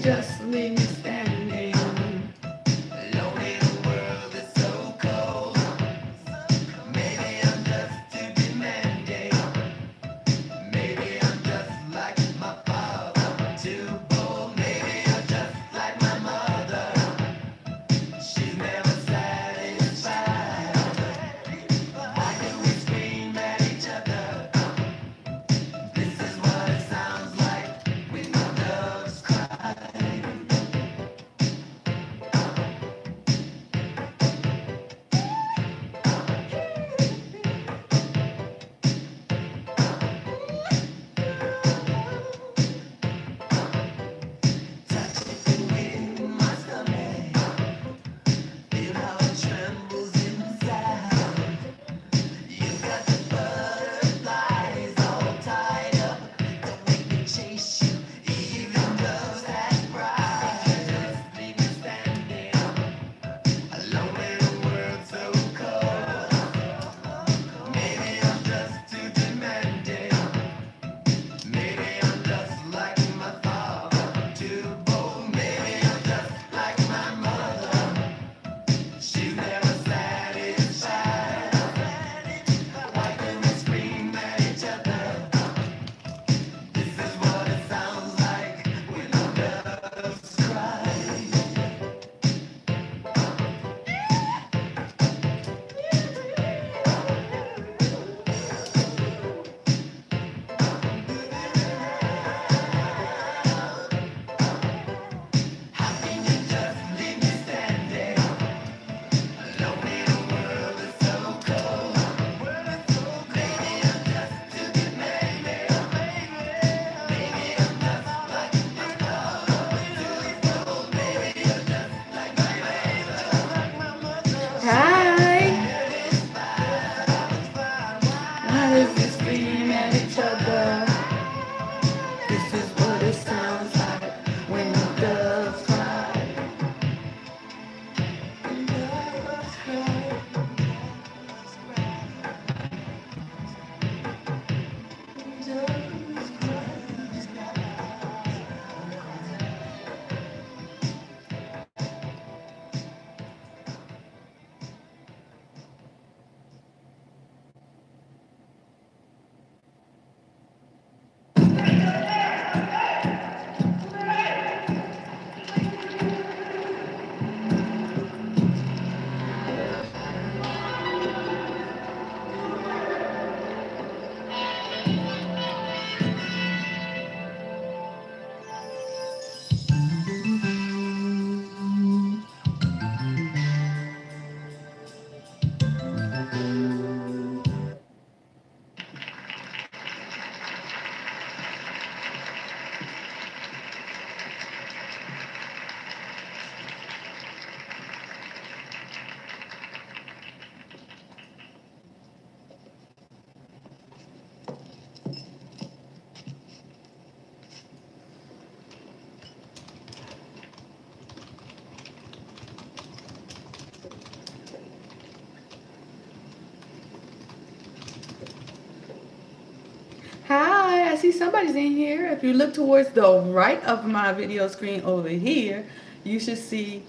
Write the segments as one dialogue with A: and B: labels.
A: Just leave me standing. Alone in a world that's so cold. Maybe I'm just too demanding. Maybe I'm just like my father, too bold. Maybe I'm just like my mother. She's never satisfied. Why do we scream at each other? This is what it sounds like when doves cry. Hi. Why does we scream at each other? This is what it sounds like when the doves cry. Hi, I see somebody's in here. If you look towards the right of my video screen over here, you should see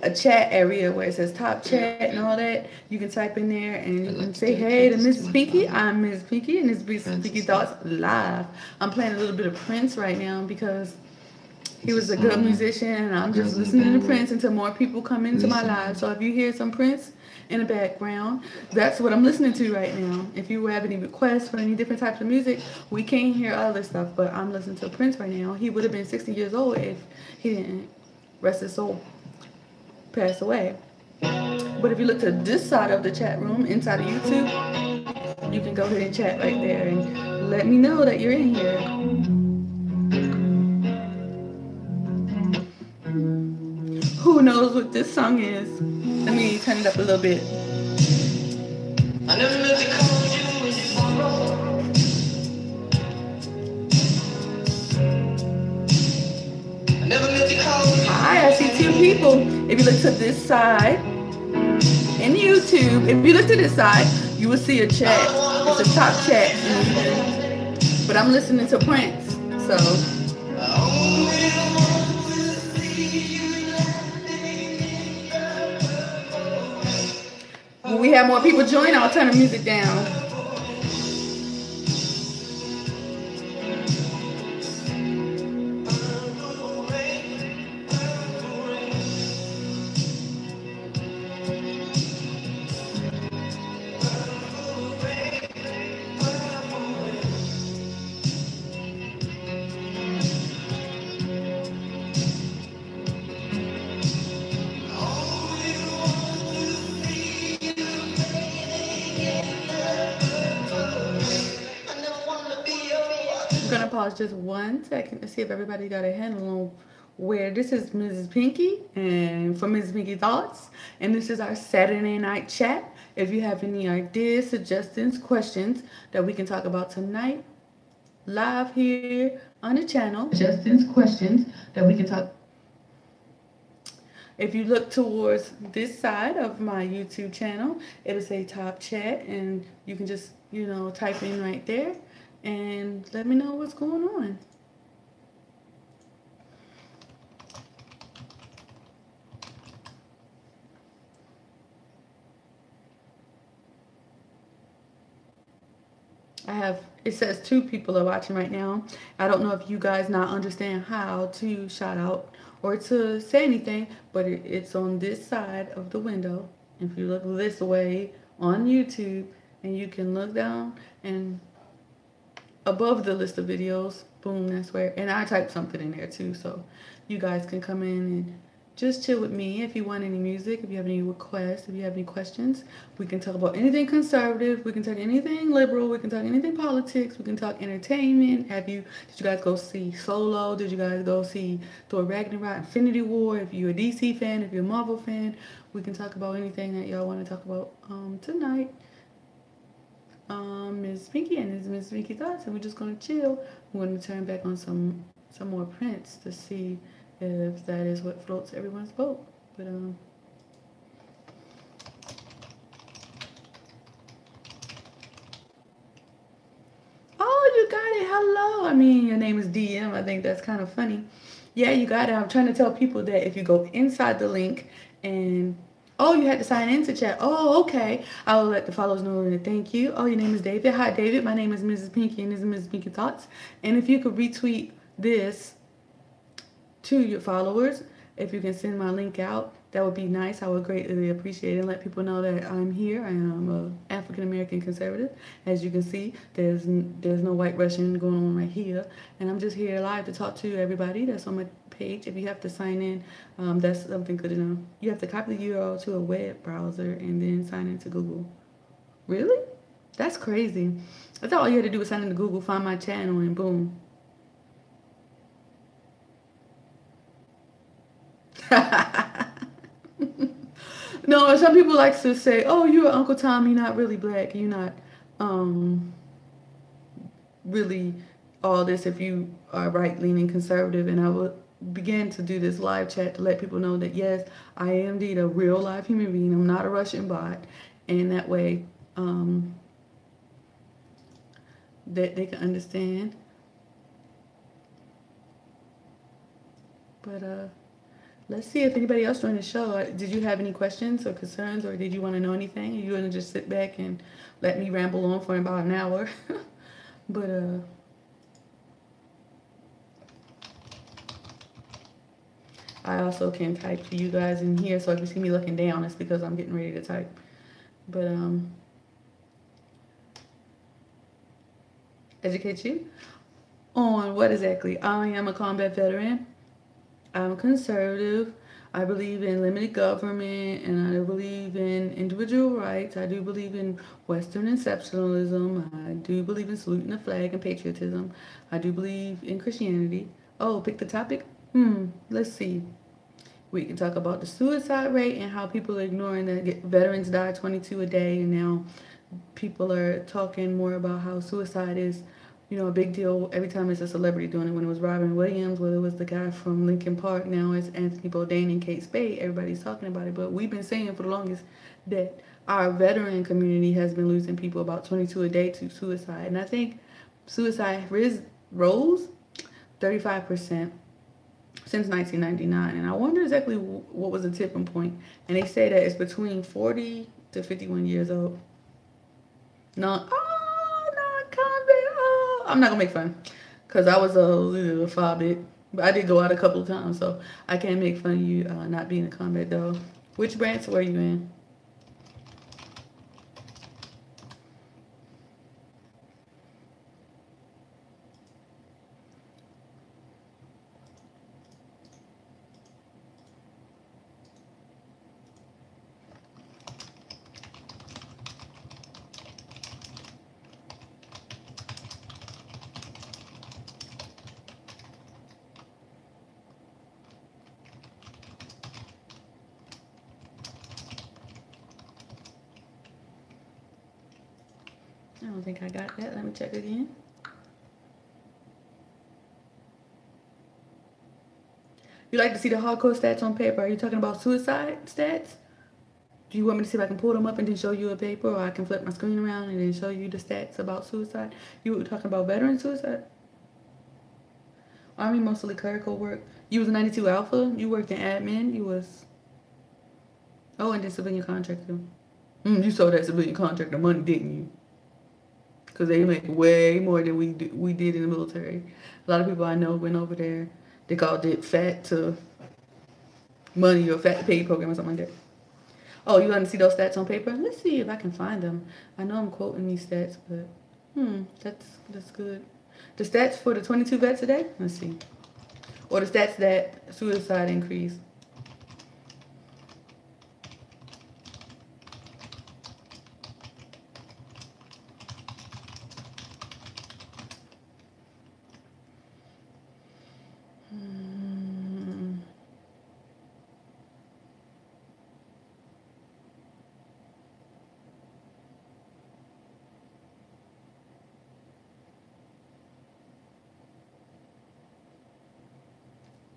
B: a chat area where it says top chat and all that. You can type in there and you can say, hey to Mrs. Pinky. I'm Mrs. Pinky and this is Mrs. Pinky Thoughts Live. I'm playing a little bit of Prince right now because he was a good musician and I'm just listening to Prince until more people come into my life. So if you hear some Prince in the background, that's what I'm listening to right now. If you have any requests for any different types of music, we can't hear other stuff, but I'm listening to Prince right now. He would have been 60 years old if he didn't, rest his soul, pass away. But if you look to this side of the chat room inside of YouTube, you can go ahead and chat right there and let me know that you're in here. Who knows what this song is? Let me turn it up a little bit.
A: I never meant to call you when you sorrow. I never meant to call
B: Hi, I
A: you.
B: see two people. If you look to this side in YouTube, if you look to this side, you will see a
A: I
B: chat.
A: don't wanna
B: It's a
A: hold you
B: top
A: like
B: chat,
A: you
B: but I'm listening to Prince. So
A: I only want to see you landing
B: when we have more people join, I'll turn the music down.
A: I never wanna be your.
B: I'm gonna pause just 1 second to see if everybody got a handle on where this is Mrs. Pinky and for Mrs. Pinky Thoughts, and this is our Saturday night chat. If you have any ideas, suggestions, questions that we can talk about tonight, live here on the channel. Suggestions, questions that we can talk. If you look towards this side of my YouTube channel, it'll say top chat, and you can just, type in right there and let me know what's going on. It says two people are watching right now. I don't know if you guys not understand how to shout out or to say anything, but it's on this side of the window. If you look this way on YouTube, and you can look down and above the list of videos, boom, that's where. And I typed something in there too, so you guys can come in and just chill with me. If you want any music, if you have any requests, if you have any questions, we can talk about anything conservative, we can talk anything liberal, we can talk anything politics, we can talk entertainment. Did you guys go see Solo? Did you guys go see Thor Ragnarok, Infinity War? If you're a DC fan, if you're a Marvel fan, we can talk about anything that y'all want to talk about tonight. Ms. Pinky and his Ms. Pinky Thoughts, and we're just gonna chill. We're gonna turn back on some more Prince to see if that is what floats everyone's boat. But oh, you got it. Hello. I mean, your name is DM. I think that's kind of funny. Yeah, you got it. I'm trying to tell people that if you go inside the link and oh, you had to sign in to chat. Oh, okay. I will let the followers know and thank you. Oh, your name is David. Hi, David. My name is Mrs. Pinky and this is Mrs. Pinky Thoughts. And if you could retweet this to your followers, if you can send my link out, that would be nice. I would greatly appreciate it and let people know that I'm here. I am an African American conservative. As you can see, there's no white Russian going on right here, and I'm just here live to talk to everybody that's on my page. If you have to sign in, that's something good to know. You have to copy the URL to a web browser and then sign into Google. Really? That's crazy. I thought all you had to do was sign into Google, find my channel, and boom. No, some people like to say, "Oh, you're Uncle Tom. You're not really black. You're not um, really all this if you are right leaning conservative." And I would begin to do this live chat to let people know that yes, I am indeed a real live human being. I'm not a Russian bot, and that way um, that they can understand. But Let's see if anybody else joined the show. Did you have any questions or concerns, or did you want to know anything? Are you gonna just sit back and let me ramble on for about an hour? But I also can type for you guys in here, so if you see me looking down, it's because I'm getting ready to type. But educate you on what exactly. I am a combat veteran. I'm conservative. I believe in limited government and I believe in individual rights. I do believe in Western exceptionalism. I do believe in saluting the flag and patriotism. I do believe in Christianity. Oh, pick the topic? Let's see. We can talk about the suicide rate and how people are ignoring that veterans die 22 a day, and now people are talking more about how suicide is, a big deal every time it's a celebrity doing it. When it was Robin Williams, whether it was the guy from Lincoln Park, now it's Anthony Bourdain and Kate Spade. Everybody's talking about it, but we've been saying for the longest that our veteran community has been losing people about 22 a day to suicide, and I think suicide rose 35% since 1999, and I wonder exactly what was the tipping point. And they say that it's between 40 to 51 years old. No, not combat. Oh, I'm not gonna make fun, cause I was a little far bit, but I did go out a couple of times, so I can't make fun of you not being a combat though. Which branch were you in? I don't think I got that. Let me check again. You like to see the hardcore stats on paper? Are you talking about suicide stats? Do you want me to see if I can pull them up and then show you a paper, or I can flip my screen around and then show you the stats about suicide? You were talking about veteran suicide? Army mostly clerical work. You was a 92 Alpha. You worked in admin. You was and then civilian contractor. You sold that civilian contractor money, didn't you? Because they make way more than we did in the military. A lot of people I know went over there. They called it fat to money or fat to pay program or something like that. Oh, you want to see those stats on paper? Let's see if I can find them. I know I'm quoting these stats, but that's good. The stats for the 22 vets today? Let's see. Or the stats that suicide increased.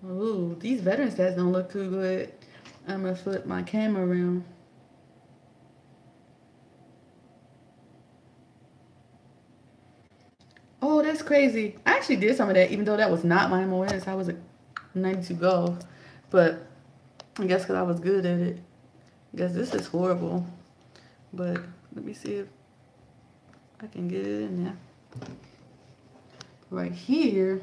B: Ooh, these veteran stats don't look too good. I'm gonna flip my camera around. Oh, that's crazy. I actually did some of that, even though that was not my MOS. I was a 92 Golf. But I guess because I was good at it. I guess this is horrible. But let me see if I can get it in there. Right here,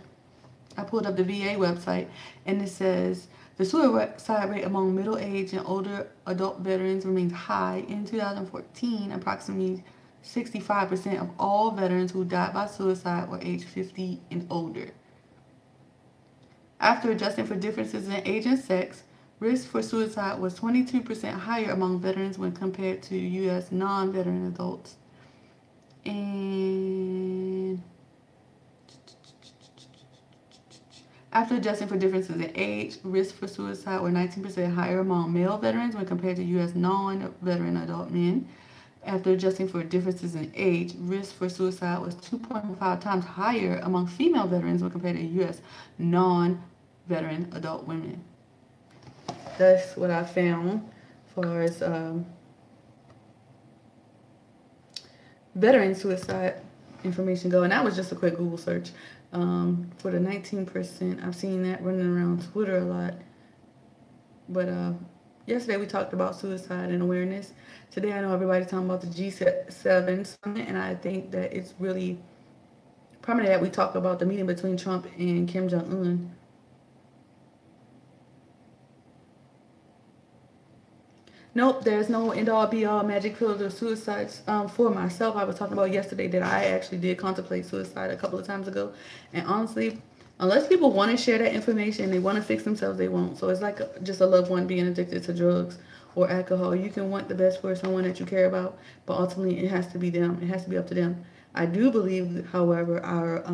B: I pulled up the VA website, and it says the suicide rate among middle-aged and older adult veterans remains high. In 2014, approximately 65% of all veterans who died by suicide were age 50 and older. After adjusting for differences in age and sex, risk for suicide was 22% higher among veterans when compared to U.S. non-veteran adults. And after adjusting for differences in age, risk for suicide were 19% higher among male veterans when compared to U.S. non-veteran adult men. After adjusting for differences in age, risk for suicide was 2.5 times higher among female veterans when compared to U.S. non-veteran adult women. That's what I found as far as veteran suicide information go, and that was just a quick Google search. For the 19%, I've seen that running around Twitter a lot. But yesterday we talked about suicide and awareness. Today I know everybody's talking about the G7 summit, and I think that it's really prominent that we talk about the meeting between Trump and Kim Jong Un. Nope, there's no end all be all magic pill of suicides. For myself, I was talking about yesterday that I actually did contemplate suicide a couple of times ago, and honestly, unless people want to share that information, they want to fix themselves, they won't. So it's like just a loved one being addicted to drugs or alcohol. You can want the best for someone that you care about, but ultimately it has to be them. It has to be up to them. I do believe, however, our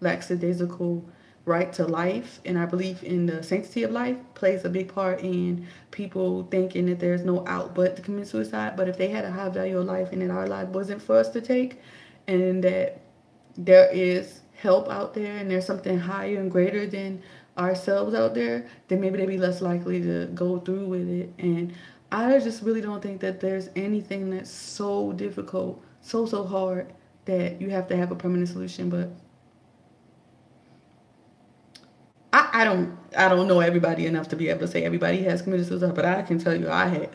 B: lackadaisical right to life and our belief in the sanctity of life plays a big part in people thinking that there's no out but to commit suicide. But if they had a high value of life and that our life wasn't for us to take, and that there is help out there and there's something higher and greater than ourselves out there, then maybe they'd be less likely to go through with it. And I just really don't think that there's anything that's so difficult, so hard that you have to have a permanent solution. But I don't know everybody enough to be able to say everybody has committed suicide, but I can tell you I have.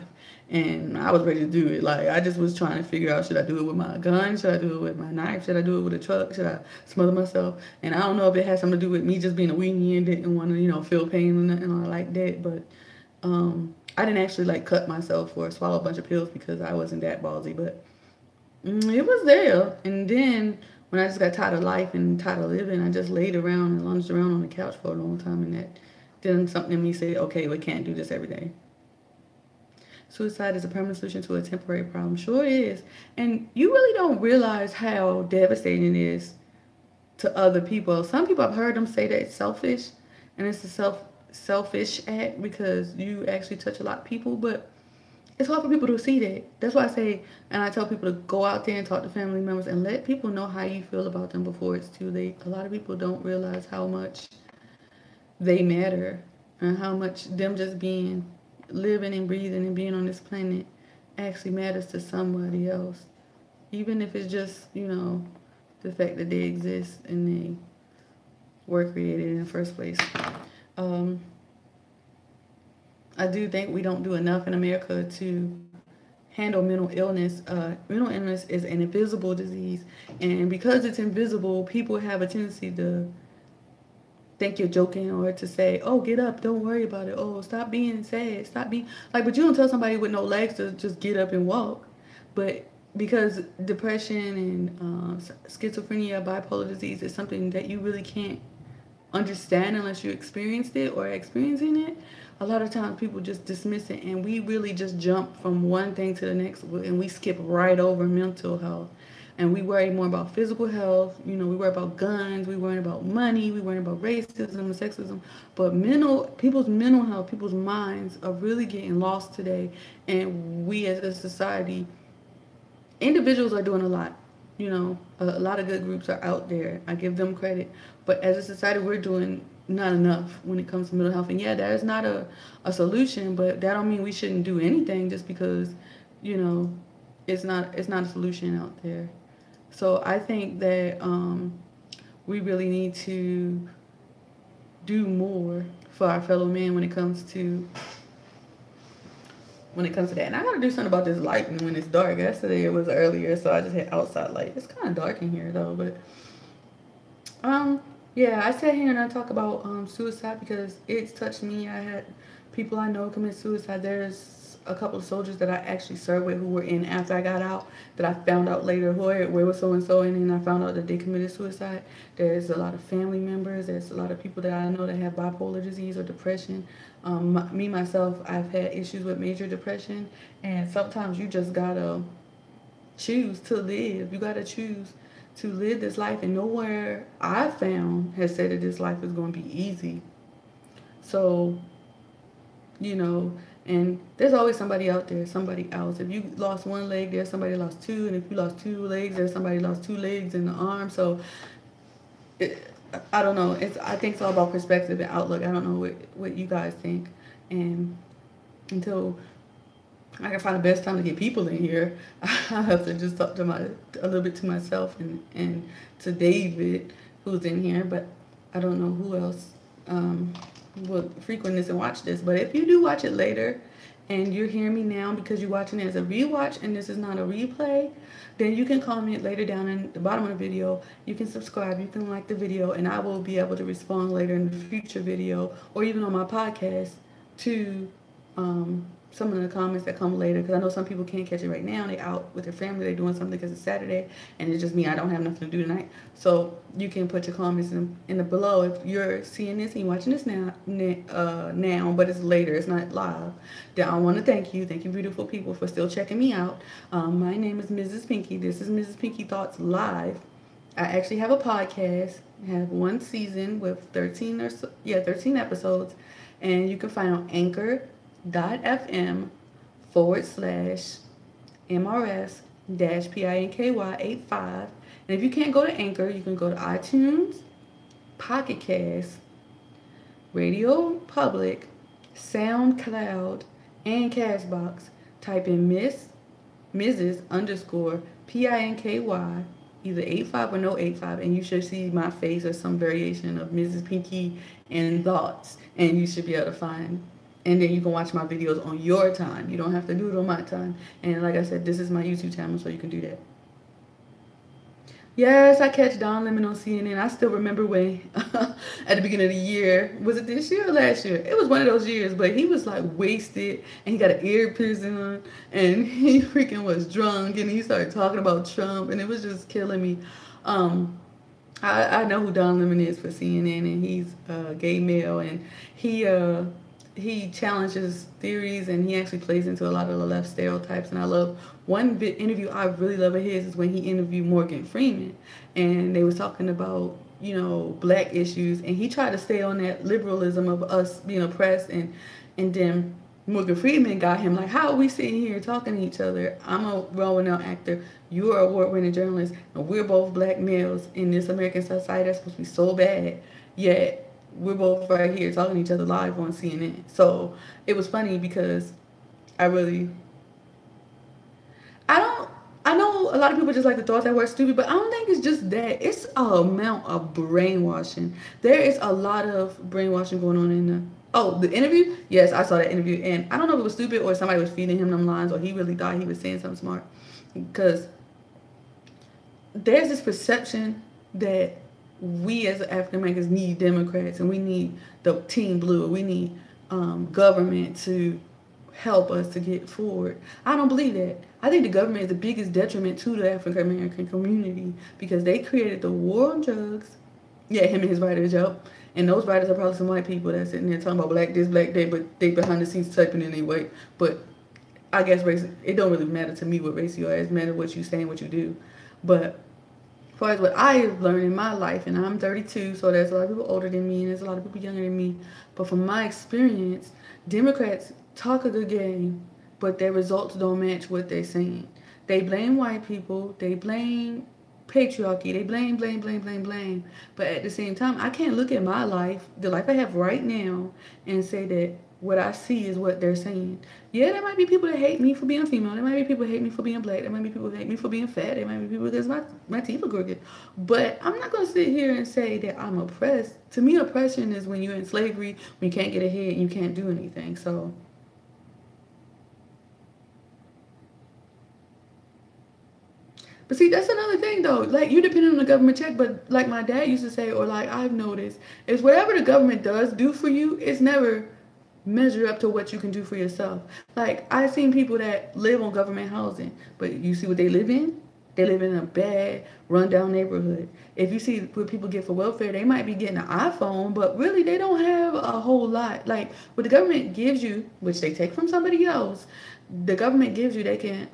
B: And I was ready to do it. Like I just was trying to figure out, should I do it with my gun? Should I do it with my knife? Should I do it with a truck? Should I smother myself? And I don't know if it has something to do with me just being a weenie and didn't want to, feel pain or nothing like that. But I didn't actually like cut myself or swallow a bunch of pills because I wasn't that ballsy. But it was there. And then when I just got tired of life and tired of living, I just laid around and lounged around on the couch for a long time. And that then something in me said, okay, we can't do this every day. Suicide is a permanent solution to a temporary problem. Sure is. And you really don't realize how devastating it is to other people. Some people, I've heard them say that it's selfish and it's a selfish act because you actually touch a lot of people, but it's hard for people to see that. That's why I say, and I tell people to go out there and talk to family members and let people know how you feel about them before it's too late. A lot of people don't realize how much they matter and how much them just being living and breathing and being on this planet actually matters to somebody else. Even if it's just, the fact that they exist and they were created in the first place. Um, I do think we don't do enough in America to handle mental illness. Mental illness is an invisible disease, and because it's invisible, people have a tendency to think you're joking or to say, "Oh, get up, don't worry about it. Oh, stop being sad, stop being like." But you don't tell somebody with no legs to just get up and walk. But because depression and schizophrenia, bipolar disease is something that you really can't understand unless you experienced it or experiencing it. A lot of times people just dismiss it, and we really just jump from one thing to the next, and we skip right over mental health. And we worry more about physical health. We worry about guns. We worry about money. We worry about racism and sexism. But people's mental health, people's minds are really getting lost today. And we as a society, individuals are doing a lot. A lot of good groups are out there. I give them credit. But as a society, we're doing not enough when it comes to mental health. And yeah, that is not a solution, but that don't mean we shouldn't do anything just because, you know, it's not a solution out there. So I think that we really need to do more for our fellow men when it comes to that. And I gotta do something about this lighting when it's dark. Yesterday it was earlier, so I just had outside light. It's kind of dark in here though, but um, yeah, I sat here and I talk about suicide because it's touched me. I had people I know commit suicide. There's a couple of soldiers that I actually served with who were in after I got out that I found out later where was so and so, and then I found out that they committed suicide. There's a lot of family members. There's a lot of people that I know that have bipolar disease or depression. Me myself, I've had issues with major depression, and sometimes you just gotta choose to live. You gotta choose to live this life, and nowhere I found has said that this life is going to be easy. So, you know, and there's always somebody out there, somebody else. If you lost one leg, there's somebody lost two, and if you lost two legs, there's somebody lost two legs and the arm. So, I don't know. I think it's all about perspective and outlook. I don't know what you guys think, and until I can find the best time to get people in here, I have to just talk to a little bit to myself and to David who's in here, but I don't know who else. will frequent this and watch this. But if you do watch it later and you're hearing me now because you're watching it as a rewatch and this is not a replay, then you can comment later down in the bottom of the video. You can subscribe, you can like the video, and I will be able to respond later in the future video or even on my podcast to some of the comments that come later, because I know some people can't catch it right now. They out with their family, they're doing something because it's Saturday, and it's just me. I don't have nothing to do tonight, so you can put your comments in the below if you're seeing this and you're watching this now, but it's later. It's not live. Then I want to thank you, beautiful people, for still checking me out. My name is Mrs. Pinky. This is Mrs. Pinky Thoughts Live. I actually have a podcast. I have one season with 13 episodes, and you can find on anchor.fm/MRS-PINKY85. And if you can't go to Anchor, you can go to iTunes, Pocket Cast, Radio Public, SoundCloud, and Castbox. Type in Mrs. underscore PINKY, either 85 or no 85, and you should see my face or some variation of Mrs. Pinky and Thoughts, and you should be able to find. And then you can watch my videos on your time. You don't have to do it on my time. And like I said, this is my YouTube channel, so you can do that. Yes, I catch Don Lemon on CNN. I still remember when, at the beginning of the year, was it this year or last year? It was one of those years, but he was like wasted, and he got an ear piercing on, and he freaking was drunk, and he started talking about Trump, and it was just killing me. I know who Don Lemon is for CNN, and he's gay male, and he challenges theories, and he actually plays into a lot of the left stereotypes. And I love one interview I really love of his is when he interviewed Morgan Freeman, and they was talking about black issues, and he tried to stay on that liberalism of us being oppressed, and then Morgan Freeman got him like, how are we sitting here talking to each other? I'm a well-known actor, you're an award-winning journalist, and we're both black males in this American society that's supposed to be so bad, yet we're both right here talking to each other live on CNN. So it was funny because I know a lot of people just like the thoughts that were stupid, but I don't think it's just that. It's a amount of brainwashing. There is a lot of brainwashing going on in the interview. Yes, I saw that interview, and I don't know if it was stupid or somebody was feeding him them lines or he really thought he was saying something smart, because there's this perception that we as African Americans need Democrats, and we need the Team Blue. We need government to help us to get forward. I don't believe that. I think the government is the biggest detriment to the African American community, because they created the war on drugs. Yeah, him and his writers, yep. And those writers are probably some white people that's sitting there talking about black this, black that, but they behind the scenes typing in their way. But I guess race, it don't really matter to me what race you are. It matters what you say and what you do. But as far as what I've learned in my life, and I'm 32, so there's a lot of people older than me, and there's a lot of people younger than me. But from my experience, Democrats talk a good game, but their results don't match what they're saying. They blame white people, they blame patriarchy, they blame. But at the same time, I can't look at my life, the life I have right now, and say that what I see is what they're saying. Yeah, there might be people that hate me for being female. There might be people that hate me for being black. There might be people that hate me for being fat. There might be people because my teeth are crooked. But I'm not going to sit here and say that I'm oppressed. To me, oppression is when you're in slavery, when you can't get ahead and you can't do anything. So but see, that's another thing though. Like, you depend on the government check, but like my dad used to say, or like I've noticed, is whatever the government does do for you, it's never measure up to what you can do for yourself. Like, I've seen people that live on government housing, but you see what they live in? They live in a bad, rundown neighborhood. If you see what people get for welfare, they might be getting an iPhone, but really they don't have a whole lot. Like, what the government gives you, which they take from somebody else, the government gives you, they can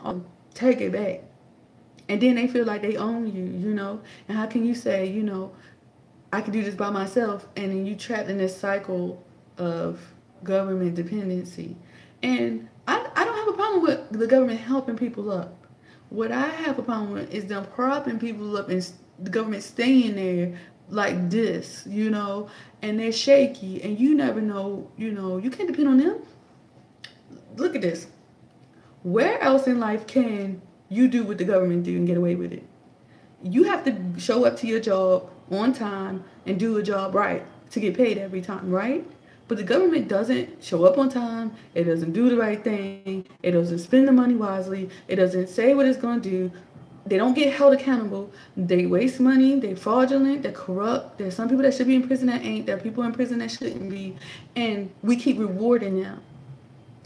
B: take it back. And then they feel like they own you. And how can you say, I can do this by myself, and then you trapped in this cycle of government dependency. And I don't have a problem with the government helping people up. What I have a problem with is them propping people up and the government staying there like this, and they're shaky, and you never know, you can't depend on them. Look at this. Where else in life can you do what the government do and get away with it? You have to show up to your job on time and do a job right to get paid every time, right? But the government doesn't show up on time. It doesn't do the right thing. It doesn't spend the money wisely. It doesn't say what it's going to do. They don't get held accountable. They waste money. They're fraudulent. They're corrupt. There's some people that should be in prison that ain't. There are people in prison that shouldn't be. And we keep rewarding them.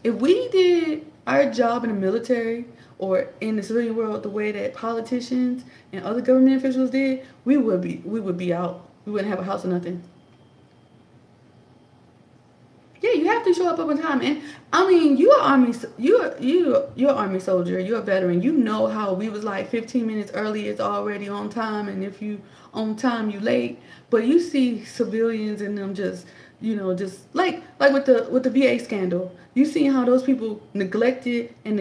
B: If we did our job in the military or in the civilian world the way that politicians and other government officials did, we would be out. We wouldn't have a house or nothing. Yeah, you have to show up on time. And I mean, you're an army soldier. You're a veteran. You know how we was like 15 minutes early. It's already on time, and if you on time, you late. But you see civilians and them just just like with the VA scandal. You seen how those people neglected and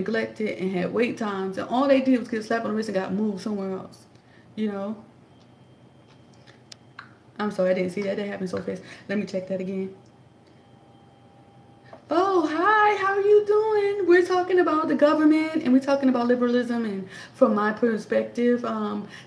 B: had wait times, and all they did was get a slap on the wrist and got moved somewhere else. You know. I'm sorry, I didn't see that. That happened so fast. Let me check that again. Oh, hi, how are you doing? We're talking about the government and we're talking about liberalism and from my perspective.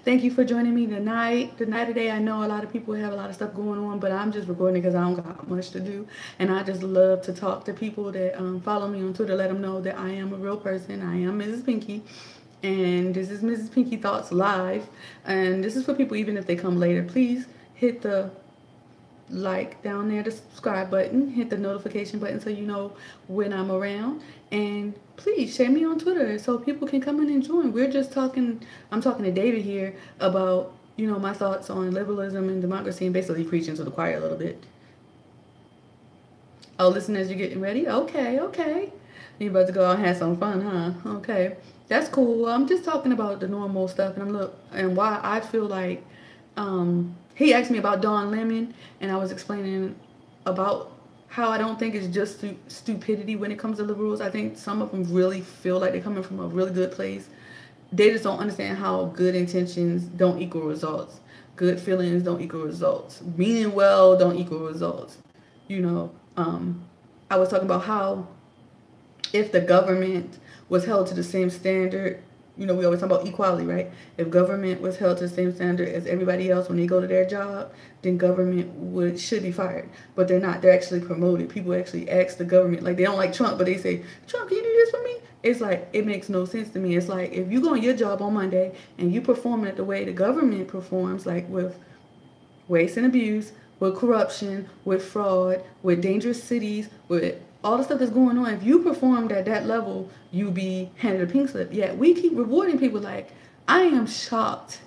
B: Thank you for joining me tonight. Tonight today, I know a lot of people have a lot of stuff going on, but I'm just recording because I don't got much to do. And I just love to talk to people that follow me on Twitter, let them know that I am a real person. I am Mrs. Pinky. And this is Mrs. Pinky Thoughts Live. And this is for people, even if they come later, please hit the like down there, the subscribe button, hit the notification button so you know when I'm around, and please share me on Twitter so people can come in and join. We're just talking, I'm talking to David here about my thoughts on liberalism and democracy, and basically preaching to the choir a little bit. Oh, listeners, you're getting ready? Okay. You about to go out and have some fun, huh? Okay, that's cool. I'm just talking about the normal stuff, and why I feel like he asked me about Don Lemon, and I was explaining about how I don't think it's just stupidity when it comes to liberals. I think some of them really feel like they're coming from a really good place. They just don't understand how good intentions don't equal results. Good feelings don't equal results. Meaning well don't equal results. You know, I was talking about how if the government was held to the same standard, we always talk about equality, right? If government was held to the same standard as everybody else when they go to their job, then government should be fired. But they're not. They're actually promoted. People actually ask the government, like they don't like Trump, but they say, Trump, can you do this for me? It's like, it makes no sense to me. It's like, if you go on your job on Monday and you perform it the way the government performs, like with waste and abuse, with corruption, with fraud, with dangerous cities, with all the stuff that's going on, if you performed at that level, you be handed a pink slip. Yet we keep rewarding people. Like, I am shocked.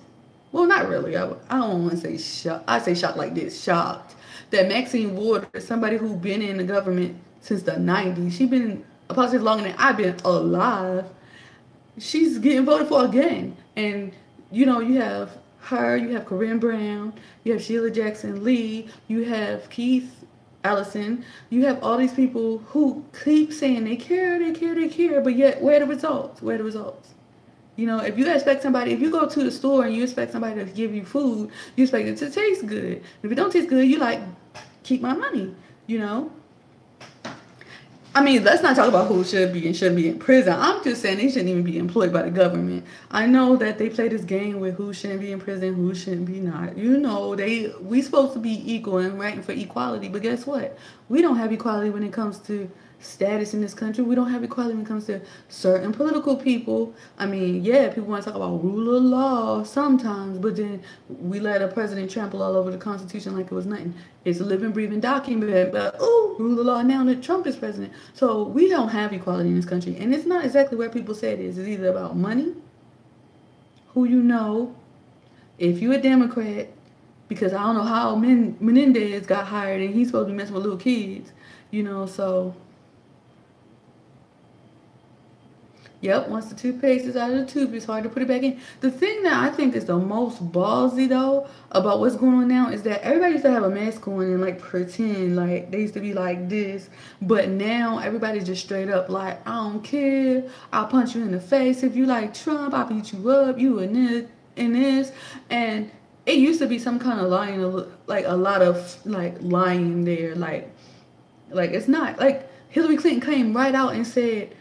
B: Well, not really. I don't want to say shocked. I say shocked like this. Shocked that Maxine Waters, somebody who been in the government since the 90s, she been a politician longer than I've been alive. She's getting voted for again. And, you have her, you have Corinne Brown, you have Sheila Jackson Lee, you have Keith Ellison, you have all these people who keep saying they care, but yet where are the results? If you expect somebody, if you go to the store and you expect somebody to give you food, you expect it to taste good. If it don't taste good, you like, keep my money, I mean, let's not talk about who should be and shouldn't be in prison. I'm just saying they shouldn't even be employed by the government. I know that they play this game with who shouldn't be in prison, who shouldn't be not. We supposed to be equal and fighting for equality, but guess what? We don't have equality when it comes to status in this country. We don't have equality when it comes to certain political people. I mean, yeah, people want to talk about rule of law sometimes, but then we let a president trample all over the Constitution like it was nothing. It's a living, breathing document, but rule of law now that Trump is president. So we don't have equality in this country, and it's not exactly where people say it is. It's either about money, who you know, if you're a Democrat, because I don't know how Menendez got hired and he's supposed to be messing with little kids, so... Yep, once the toothpaste is out of the tube, it's hard to put it back in. The thing that I think is the most ballsy, though, about what's going on now is that everybody used to have a mask on and, pretend like they used to be like this. But now everybody's just straight up like, I don't care. I'll punch you in the face. If you like Trump, I'll beat you up. You and this. And it used to be some kind of lying, like a lot of, lying there. Like it's not. Like, Hillary Clinton came right out and said,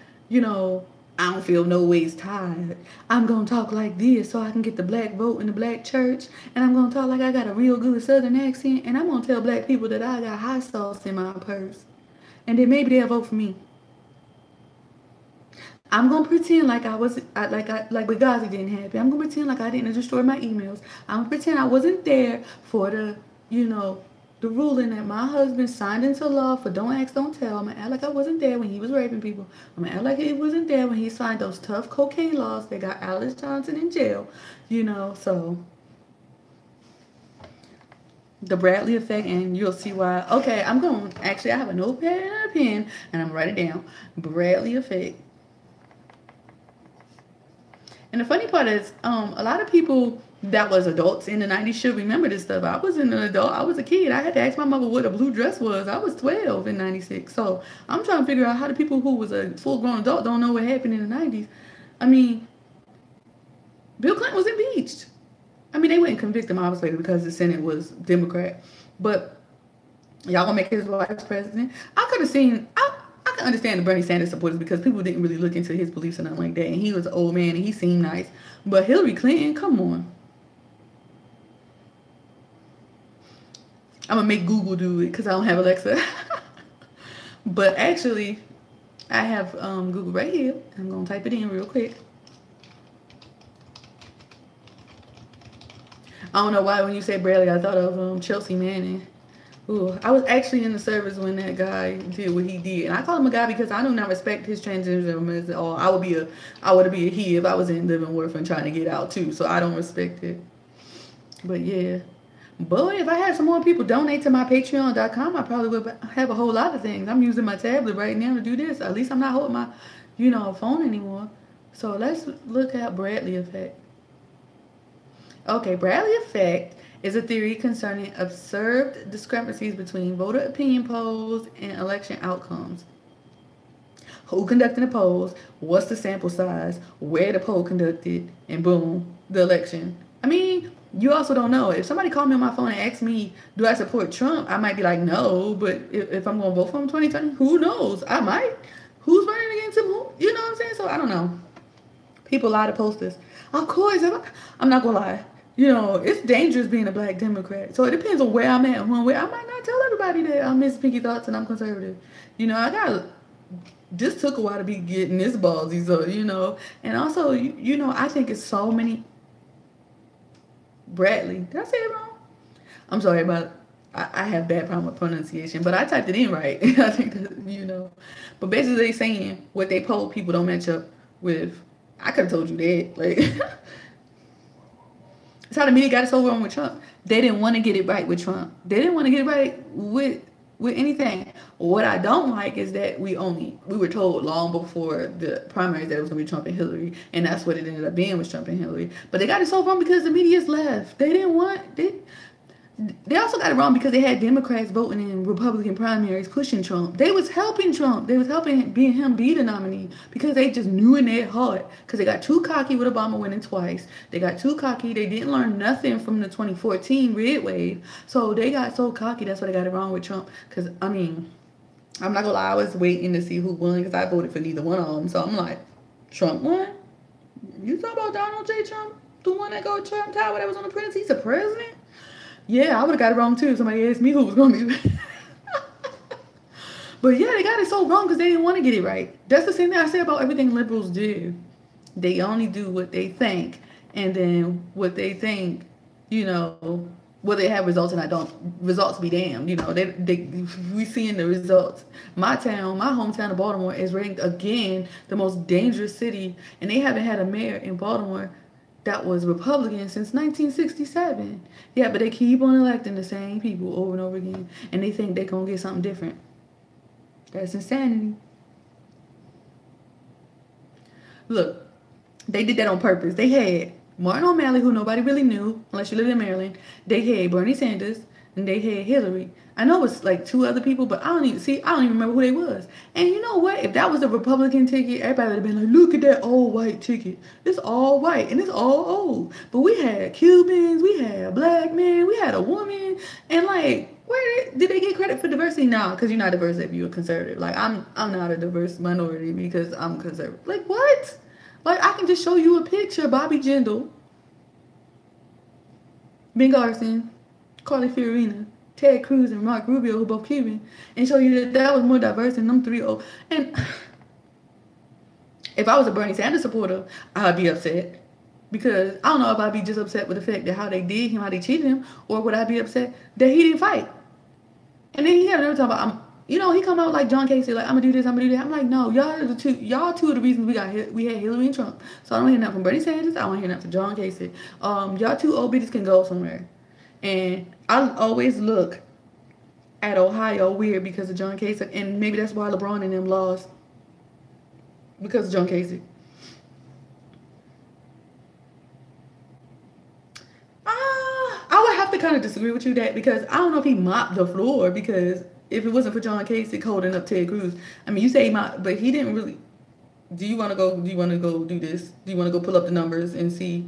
B: I don't feel no ways tired. I'm gonna talk like this so I can get the black vote in the black church, and I'm gonna talk like I got a real good southern accent, and I'm gonna tell black people that I got hot sauce in my purse, and then maybe they'll vote for me. I'm gonna pretend like like Benghazi didn't happen. I'm gonna pretend like I didn't destroy my emails. I'm gonna pretend I wasn't there for the, you know, the ruling that my husband signed into law for don't ask, don't tell. I'm gonna act like I wasn't there when he was raping people. I'm gonna act like he wasn't there when he signed those tough cocaine laws that got Alice Johnson in jail. So the Bradley effect, and you'll see why. Okay, I have a notepad and a pen, and I'm gonna write it down. Bradley effect. And the funny part is, a lot of people that was adults in the 90s should remember this stuff. I was an adult. I was a kid. I had to ask my mother what a blue dress was. I was 12 in 96. So I'm trying to figure out how the people who was a full-grown adult don't know what happened in the 90s. I mean, Bill Clinton was impeached. I mean, they wouldn't convict him, obviously, because the Senate was Democrat. But y'all gonna make his wife president? I can understand the Bernie Sanders supporters because people didn't really look into his beliefs or nothing like that. And he was an old man and he seemed nice. But Hillary Clinton, come on. I'm gonna make Google do it because I don't have Alexa. But actually, I have Google right here. I'm gonna type it in real quick. I don't know why when you said Bradley, I thought of Chelsea Manning. Ooh, I was actually in the service when that guy did what he did, and I call him a guy because I do not respect his transgenderism at all. I would be a he if I was in Leavenworth and trying to get out too. So I don't respect it. But yeah, boy, if I had some more people donate to my Patreon.com, I probably would have a whole lot of things. I'm using my tablet right now to do this. At least I'm not holding my, phone anymore. So let's look at Bradley effect. Okay, Bradley effect is a theory concerning observed discrepancies between voter opinion polls and election outcomes. Who conducted the polls? What's the sample size? Where the poll conducted? And boom, the election. I mean, you also don't know. If somebody called me on my phone and asked me, do I support Trump? I might be like, no. But if I'm going to vote for him 2020, who knows? I might. Who's running against him? Who? You know what I'm saying? So I don't know. People lie to posters. Of course, I'm not going to lie. It's dangerous being a black Democrat. So it depends on where I'm at and who I'm with. I might not tell everybody that I'm Miss Pinky Thoughts and I'm conservative. This took a while to be getting this ballsy. So, and also, I think it's so many. Bradley. Did I say it wrong? I'm sorry about I have bad problem with pronunciation, but I typed it in right. I think that. But basically they saying what they poll people don't match up with. I could have told you that. Like, that's how the media got us so wrong with Trump. They didn't want to get it right with Trump. They didn't want to get it right with anything. What I don't like is that we were told long before the primaries that it was going to be Trump and Hillary, and that's what it ended up being, was Trump and Hillary. But they got it so wrong because the media's left. They also got it wrong because they had Democrats voting in Republican primaries pushing Trump. They was helping Trump. They was helping him be the nominee because they just knew in their heart. Because they got too cocky with Obama winning twice. They got too cocky. They didn't learn nothing from the 2014 red wave. So they got so cocky. That's why they got it wrong with Trump. Because, I'm not going to lie. I was waiting to see who won because I voted for neither one of them. So I'm like, Trump won? You talking about Donald J. Trump? The one that go Trump Tower that was on the presidency? He's a president? Yeah, I would have got it wrong too. Somebody asked me who was going to be. But yeah, they got it so wrong because they didn't want to get it right. That's the same thing I say about everything liberals do. They only do what they think. And then what they think, will they have results and results be damned. We seeing the results. My hometown of Baltimore is ranked again the most dangerous city. And they haven't had a mayor in Baltimore that was Republican since 1967. Yeah, but they keep on electing the same people over and over again. And they think they're going to get something different. That's insanity. Look, they did that on purpose. They had Martin O'Malley, who nobody really knew, unless you live in Maryland. They had Bernie Sanders, and they had Hillary. I know it's like two other people, but I don't even remember who they was. And you know what? If that was a Republican ticket, everybody would have been like, look at that all white ticket. It's all white and it's all old. But we had Cubans, we had black men, we had a woman, and like, Where did they get credit for diversity? No, because you're not diverse if you're a conservative. Like I'm not a diverse minority because I'm conservative. Like what? Like I can just show you a picture of Bobby Jindal, Ben Carson, Carly Fiorina, Ted Cruz, and Mark Rubio, who both Cuban, and show you that that was more diverse than them three. Oh, and if I was a Bernie Sanders supporter, I'd be upset. Because I don't know if I'd be just upset with the fact that how they did him, how they cheated him, or would I be upset that he didn't fight? And then he had another time about he come out like John Casey, like I'm gonna do this, I'm gonna do that. I'm like, no, y'all two of the reasons we had Hillary and Trump. So I don't hear nothing from Bernie Sanders. I don't hear nothing from John Casey. Y'all two old bitches can go somewhere. And I always look at Ohio weird because of John Casey, and maybe that's why LeBron and them lost because of John Casey. I would have to kind of disagree with you that because I don't know if he mopped the floor because if it wasn't for John Kasich holding up Ted Cruz, I mean, you say he mopped, but he didn't really. Do you want to go? Do you want to go do this? Do you want to go pull up the numbers and see?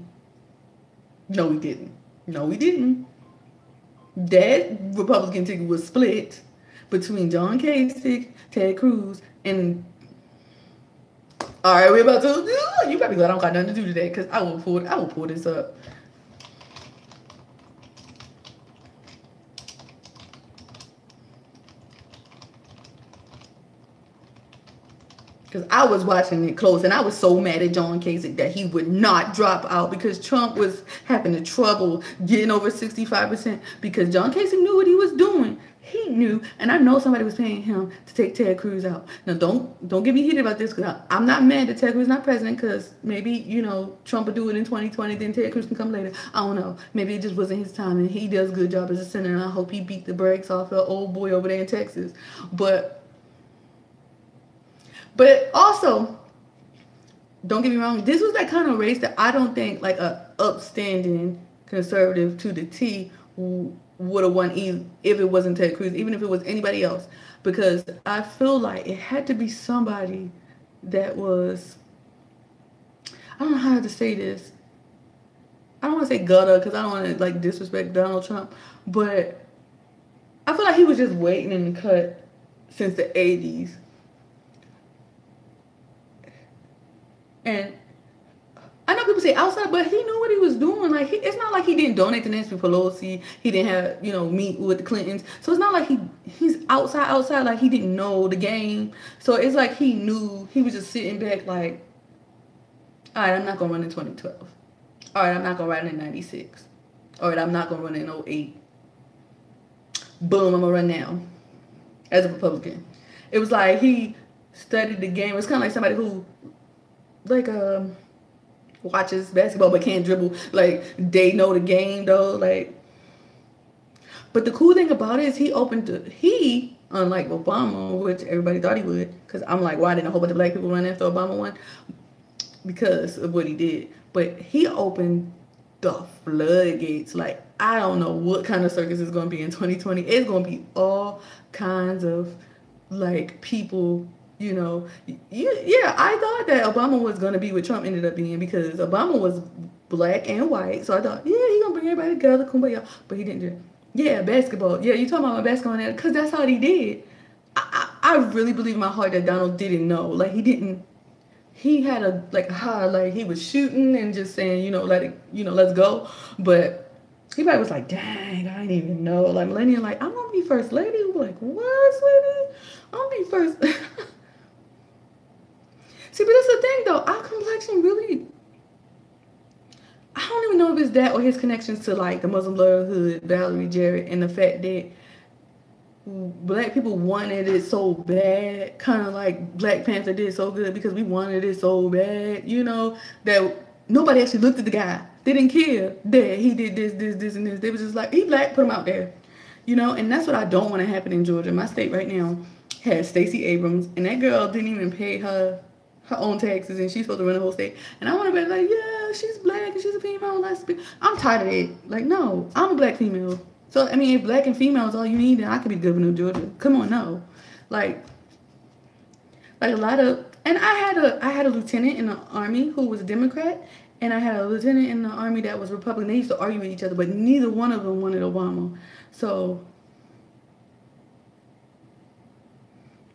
B: No, we didn't. No, we didn't. That Republican ticket was split between John Kasich, Ted Cruz, and all right, we're about to. You probably glad I don't got nothing to do today because I will pull this up. Because I was watching it close and I was so mad at John Kasich that he would not drop out because Trump was having the trouble getting over 65% because John Kasich knew what he was doing. He knew, and I know somebody was paying him to take Ted Cruz out. Now, don't get me heated about this because I'm not mad that Ted Cruz is not president because maybe, Trump will do it in 2020, then Ted Cruz can come later. I don't know. Maybe it just wasn't his time, and he does a good job as a senator, and I hope he beat the brakes off the old boy over there in Texas. But also, don't get me wrong, this was that kind of race that I don't think like a upstanding conservative to the T would have won if it wasn't Ted Cruz, even if it was anybody else. Because I feel like it had to be somebody that was, I don't know how to say this. I don't want to say gutter because I don't want to like disrespect Donald Trump, but I feel like he was just waiting in the cut since the 80s. And I know people say outside, but he knew what he was doing. Like it's not like he didn't donate to Nancy Pelosi. He didn't have meet with the Clintons. So it's not like he's outside like he didn't know the game. So it's like he knew. He was just sitting back like, all right, I'm not gonna run in 2012. All right, I'm not gonna run in 96. All right, I'm not gonna run in 08. Boom, I'm gonna run now as a Republican. It was like he studied the game. It's kind of like somebody who like watches basketball but can't dribble. Like they know the game though. Like, but the cool thing about it is he unlike Obama, which everybody thought he would, because I'm like, why didn't a whole bunch of black people run after Obama won? Because of what he did. But he opened the floodgates. Like I don't know what kind of circus is gonna be in 2020. It's gonna be all kinds of like people. I thought that Obama was going to be what Trump ended up being because Obama was black and white. So I thought, yeah, he's going to bring everybody together, kumbaya. But he didn't do it. Yeah, basketball. Yeah, you talking about my basketball now because that's how he did. I really believe in my heart that Donald didn't know. Like, he didn't. He had he was shooting and just saying, let's go. But he probably was like, dang, I didn't even know. Like, Melania, like, I'm going to be first lady. We're like, what, sweetie? I'm going to be first. See, but that's the thing, though. Our complexion really... I don't even know if it's that or his connections to, like, the Muslim Brotherhood, Valerie Jarrett, and the fact that black people wanted it so bad, kind of like Black Panther did so good because we wanted it so bad, that nobody actually looked at the guy. They didn't care that he did this, and this. They was just like, he black, put him out there. And that's what I don't want to happen in Georgia. My state right now has Stacey Abrams, and that girl didn't even pay her own taxes, and she's supposed to run the whole state. And I want to be like, yeah, she's black and she's a female. I'm tired of it. Like, no, I'm a black female. So I mean, if black and female is all you need, then I could be governor of Georgia. Come on, no, like a lot of. And I had a lieutenant in the army who was a Democrat, and I had a lieutenant in the army that was Republican. They used to argue with each other, but neither one of them wanted Obama. So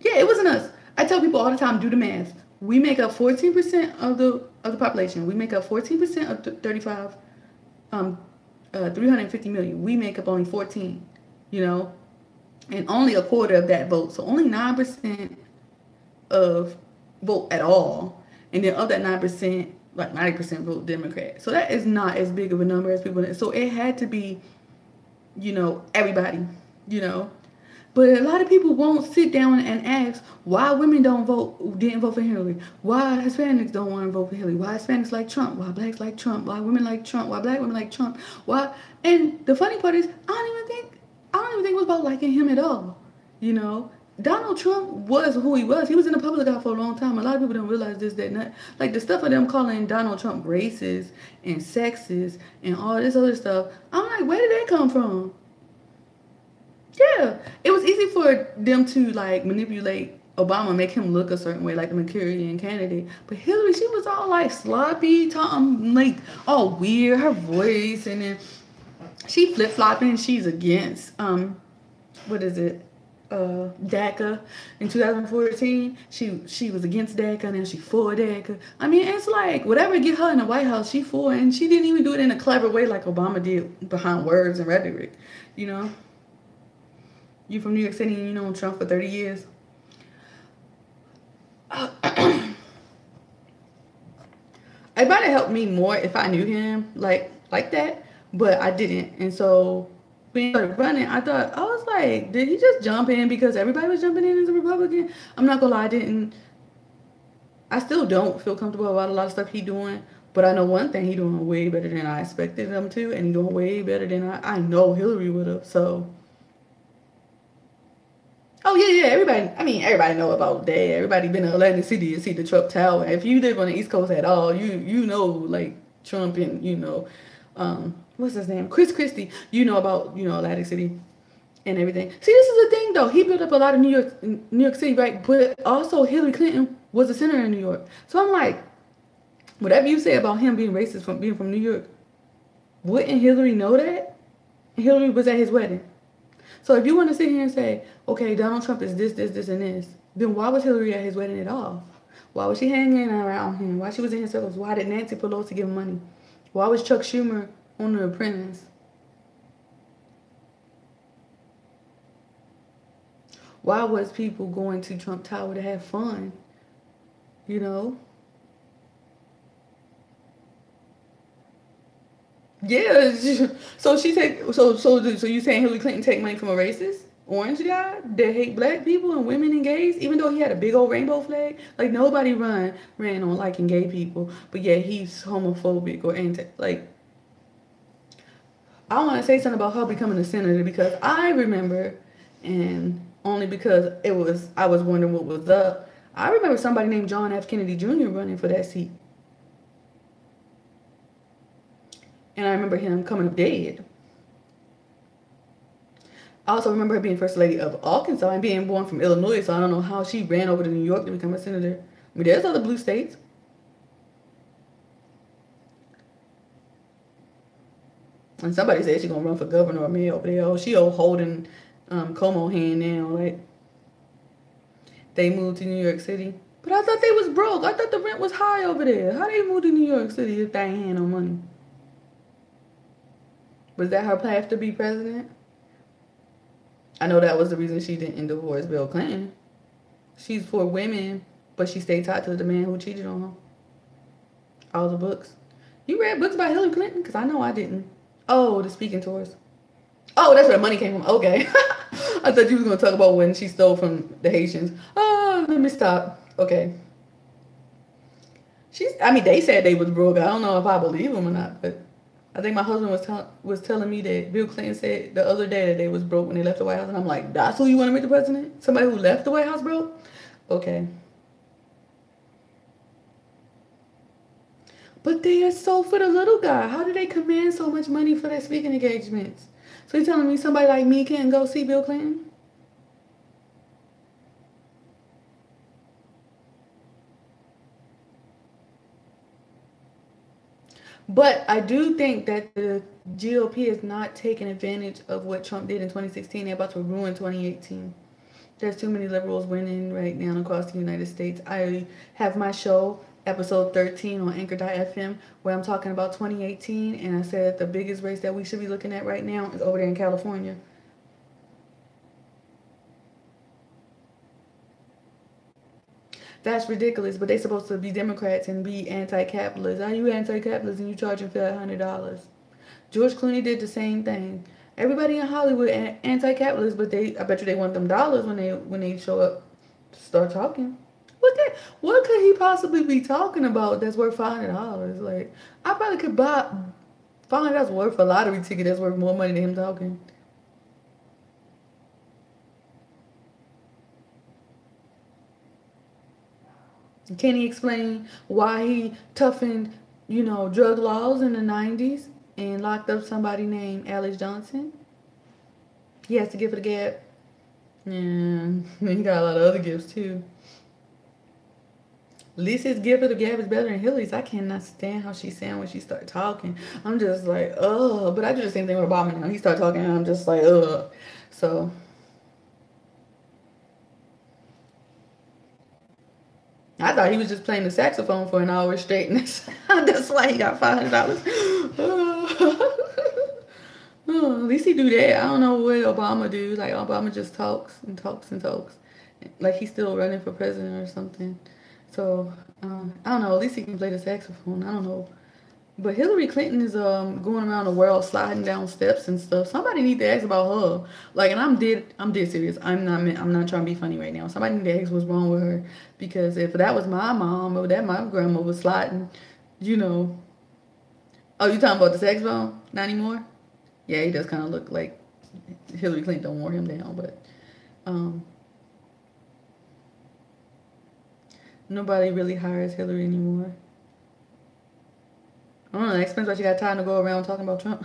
B: Yeah, it wasn't us. I tell people all the time, do the math. We make up 14% of the population. We make up 14% of 35, 350 million. We make up only 14. You know, and only a quarter of that vote. So only 9% of vote at all, and then of that 9%, like 90% vote Democrat. So that is not as big of a number as people. So it had to be, everybody, you know. But a lot of people won't sit down and ask why women didn't vote for Hillary, why Hispanics don't want to vote for Hillary, why Hispanics like Trump, why blacks like Trump, why women like Trump, why black women like Trump, why. And the funny part is, I don't even think it was about liking him at all. You know, Donald Trump was who he was. He was in the public eye for a long time. A lot of people don't realize this, that, and that. Like the stuff of them calling Donald Trump racist and sexist and all this other stuff. I'm like, where did that come from? Yeah, it was easy for them to like manipulate Obama, make him look a certain way, like the Mercurian candidate. But Hillary, she was all like sloppy, talking like all weird, her voice, and then she flip flopping. She's against what is it? DACA in 2014. She was against DACA, and then she for DACA. I mean, it's like whatever get her in the White House, she for, and she didn't even do it in a clever way like Obama did behind words and rhetoric. You know, you from New York City and you know Trump for 30 years. It might have helped me more if I knew him like that, but I didn't. And so when he started running, I was like, did he just jump in because everybody was jumping in as a Republican? I'm not gonna lie, I didn't. I still don't feel comfortable about a lot of stuff he doing, but I know one thing, he doing way better than I expected him to, and he doing way better than I know Hillary would have. So oh yeah, yeah. Everybody. I mean, everybody know about that. Everybody been to Atlantic City and see the Trump Tower. If you live on the East Coast at all, you know like Trump and what's his name, Chris Christie. You know about Atlantic City and everything. See, this is the thing though. He built up a lot of New York City, right? But also Hillary Clinton was a senator in New York. So I'm like, whatever you say about him being racist from being from New York, wouldn't Hillary know that? Hillary was at his wedding. So if you want to sit here and say, okay, Donald Trump is this, and this, then why was Hillary at his wedding at all? Why was she hanging around him? Why she was in his circles? Why did Nancy Pelosi give him money? Why was Chuck Schumer on The Apprentice? Why was people going to Trump Tower to have fun? You know? Yeah. So she take so you saying Hillary Clinton take money from a racist orange guy that hate black people and women and gays, even though he had a big old rainbow flag? Like nobody ran on liking gay people, but yeah, he's homophobic or anti. Like I want to say something about her becoming a senator because I remember, and only because I was wondering what was up. I remember somebody named John F. Kennedy Jr. running for that seat, and I remember him coming up dead. I also remember her being first lady of Arkansas and being born from Illinois, so I don't know how she ran over to New York to become a senator. I mean, there's other blue states. And somebody said she's gonna run for governor or mayor over there. Oh, she holding Como hand now. Like they moved to New York City, but I thought they was broke. I thought the rent was high over there. How they moved to New York City if they ain't had no money? Was that her path to be president? I know that was the reason she didn't divorce Bill Clinton. She's for women, but she stayed tied to the man who cheated on her. All the books. You read books about Hillary Clinton? Because I know I didn't. Oh, the speaking tours. Oh, that's where money came from. Okay. I thought you was going to talk about when she stole from the Haitians. Oh, let me stop. Okay. They said they was broke. I don't know if I believe them or not, but I think my husband was telling me that Bill Clinton said the other day that they was broke when they left the White House, and I'm like, that's who you want to make the president? Somebody who left the White House broke? Okay. But they are so for the little guy. How do they command so much money for their speaking engagements? So you're telling me somebody like me can't go see Bill Clinton? But I do think that the GOP is not taking advantage of what Trump did in 2016. They're about to ruin 2018. There's too many liberals winning right now across the United States. I have my show, episode 13 on Anchor.fm, where I'm talking about 2018, and I said the biggest race that we should be looking at right now is over there in California. That's ridiculous, but they're supposed to be Democrats and be anti-capitalist. Are you anti-capitalist and you charging for $100? George Clooney did the same thing. Everybody in Hollywood anti-capitalist, but I bet you they want them dollars when they show up to start talking. What could he possibly be talking about that's worth $500? Like I probably could buy $500 worth a lottery ticket that's worth more money than him talking. Can he explain why he toughened, drug laws in the '90s and locked up somebody named Alex Johnson? He has to give it a gap. Yeah, he got a lot of other gifts too. At least his gift of the gab is better than Hillary's. I cannot stand how she sound when she start talking. I'm just like, ugh. But I do the same thing with Obama now. He start talking and I'm just like, ugh. So I thought he was just playing the saxophone for an hour straight, and that's why he got $500. At least he do that. I don't know what Obama do. Like Obama just talks and talks and talks, like he's still running for president or something. So I don't know. At least he can play the saxophone. I don't know. But Hillary Clinton is going around the world sliding down steps and stuff. Somebody need to ask about her. Like, and I'm dead serious. I'm not trying to be funny right now. Somebody need to ask what's wrong with her, because if that was my mom or that my grandma was sliding, you know. Oh, you talking about the saxophone? Not anymore. Yeah, he does kind of look like Hillary Clinton don't wear him down, but um, nobody really hires Hillary anymore. I don't know. That explains why she got time to go around talking about Trump.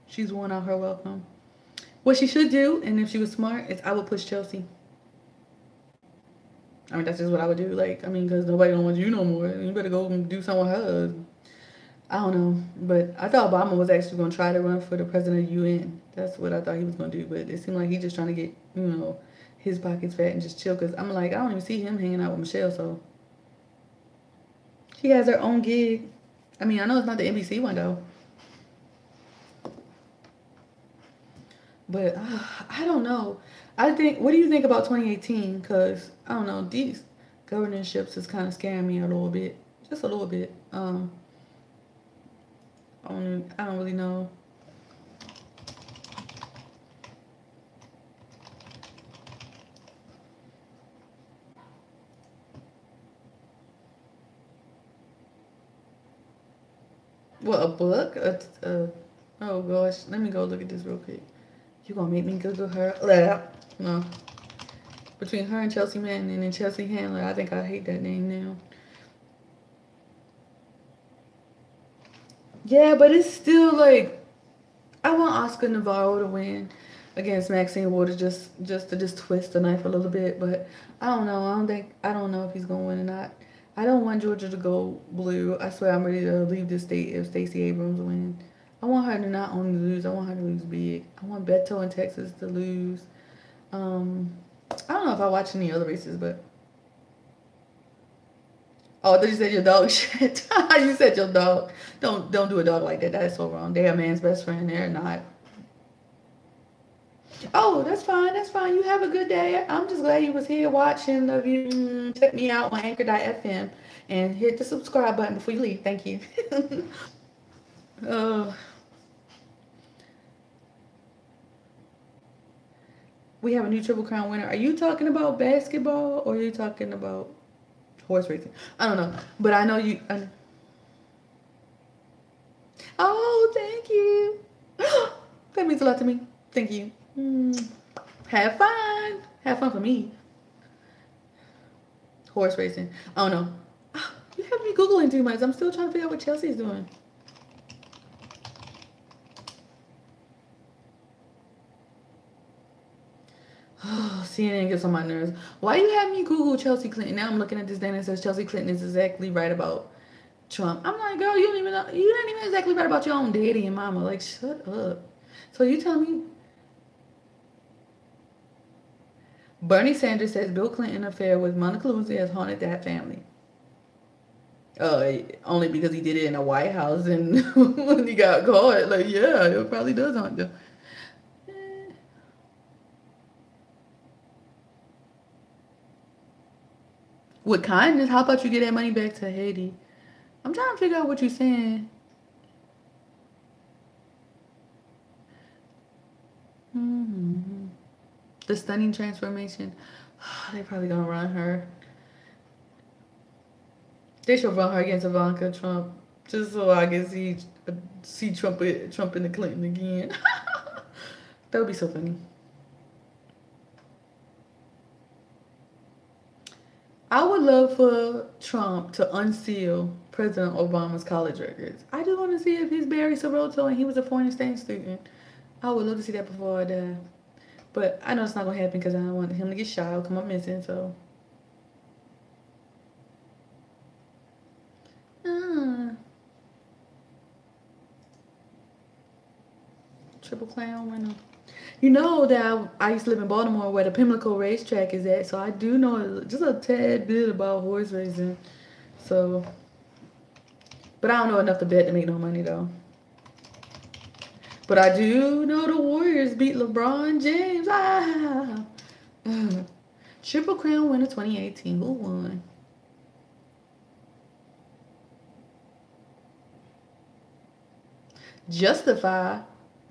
B: She's worn out her welcome. What she should do, and if she was smart, is I would push Chelsea. I mean, that's just what I would do. Like, I mean, because nobody don't want you no more. You better go and do something with her. I don't know. But I thought Obama was actually going to try to run for the president of the UN. That's what I thought he was going to do. But it seemed like he's just trying to get, his pockets fat and just chill. Because I'm like, I don't even see him hanging out with Michelle. So she has her own gig. I mean, I know it's not the NBC one, though. But I don't know. What do you think about 2018? Because, I don't know, these governorships is kind of scaring me a little bit. Just a little bit. I don't really know. What, a book? Oh, gosh. Let me go look at this real quick. You gonna make me Google her? No. Between her and Chelsea Manning and Chelsea Handler, I think I hate that name now. Yeah, but it's still like I want Oscar Navarro to win against Maxine Waters, just to just twist the knife a little bit. But I don't know. I don't know if he's gonna win or not. I don't want Georgia to go blue. I swear I'm ready to leave this state if Stacey Abrams wins. I want her to not only lose. I want her to lose big. I want Beto in Texas to lose. Um, I don't know if I watch any other races, but oh, I thought you said your dog shit. You said your dog. Don't do a dog like that. That is so wrong. They're a man's best friend. They're not. Oh, that's fine. That's fine. You have a good day. I'm just glad you was here watching. Love you. Check me out on Anchor.fm and hit the subscribe button before you leave. Thank you. uh, we have a new Triple Crown winner. Are you talking about basketball or are you talking about horse racing? I don't know, but I know you. Oh, thank you. That means a lot to me. Thank you. Have fun. Have fun for me. Horse racing. I don't know. You have me Googling too much. I'm still trying to figure out what Chelsea's doing. CNN gets on my nerves. Why you have me Google Chelsea Clinton? Now I'm looking at this thing that says Chelsea Clinton is exactly right about Trump. I'm like, girl, you don't even know. You're not even exactly right about your own daddy and mama. Like, shut up. So you tell me Bernie Sanders says Bill Clinton affair with Monica Lewinsky has haunted that family. Only because he did it in the White House and when he got caught, like, yeah, it probably does haunt them. Eh. With kindness, how about you get that money back to Haiti? I'm trying to figure out what you're saying. Hmm. The stunning transformation. They probably gonna run her. They should run her against Ivanka Trump, just so I can see Trump and the Clinton again. That would be so funny. I would love for Trump to unseal President Obama's college records. I just want to see if he's Barry Sotomayor and he was a foreign exchange student. I would love to see that before I die. But I know it's not gonna happen because I don't want him to get shot or come up missing. So, uh, triple clown winner. You know that I used to live in Baltimore where the Pimlico racetrack is at, so I do know just a tad bit about horse racing. So, but I don't know enough to bet to make no money though. But I do know the Warriors beat LeBron James. Ah. Triple Crown winner 2018. Who won? Justify.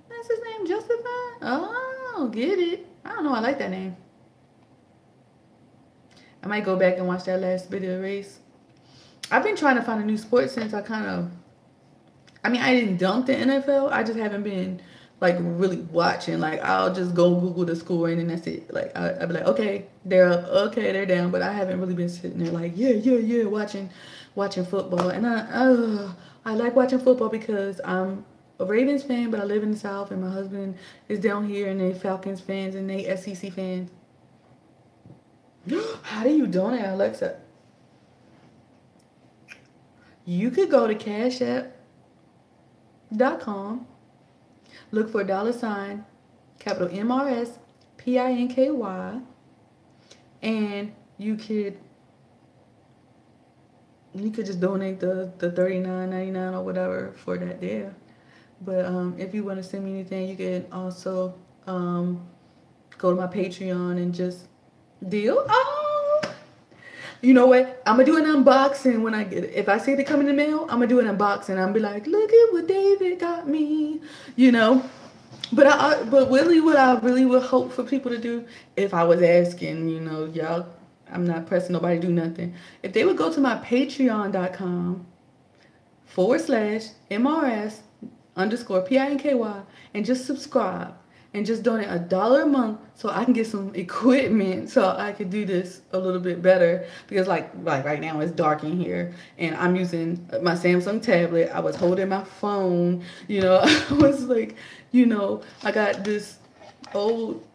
B: That's his name, Justify? Oh, get it. I don't know. I like that name. I might go back and watch that last bit of the race. I've been trying to find a new sport since I mean, I didn't dump the NFL. I just haven't been like really watching. Like, I'll just go Google the score and then that's it. Like, I'll be like, okay, they're up, okay, they're down. But I haven't really been sitting there like, yeah, yeah, yeah, watching football. And I like watching football because I'm a Ravens fan, but I live in the South, and my husband is down here, and they Falcons fans and they SEC fans. How do you donate, Alexa? You could go to cashapp.com, look for $ capital MRS PINKY, and you could just donate the $39.99 or whatever for that there. But if you want to send me anything, you can also go to my Patreon and just deal. Oh, you know what? I'm gonna do an unboxing when I get it. If I see it come in the mail, I'm gonna do an unboxing. I'm be like, look at what David got me. You know. But really, what I really would hope for people to do, if I was asking, y'all, I'm not pressing nobody to do nothing. If they would go to my patreon.com/MRS underscore PINKY and just subscribe and just donate $1 a month so I can get some equipment so I could do this a little bit better because like right now it's dark in here and I'm using my Samsung tablet. I was holding my phone, I was like, I got this old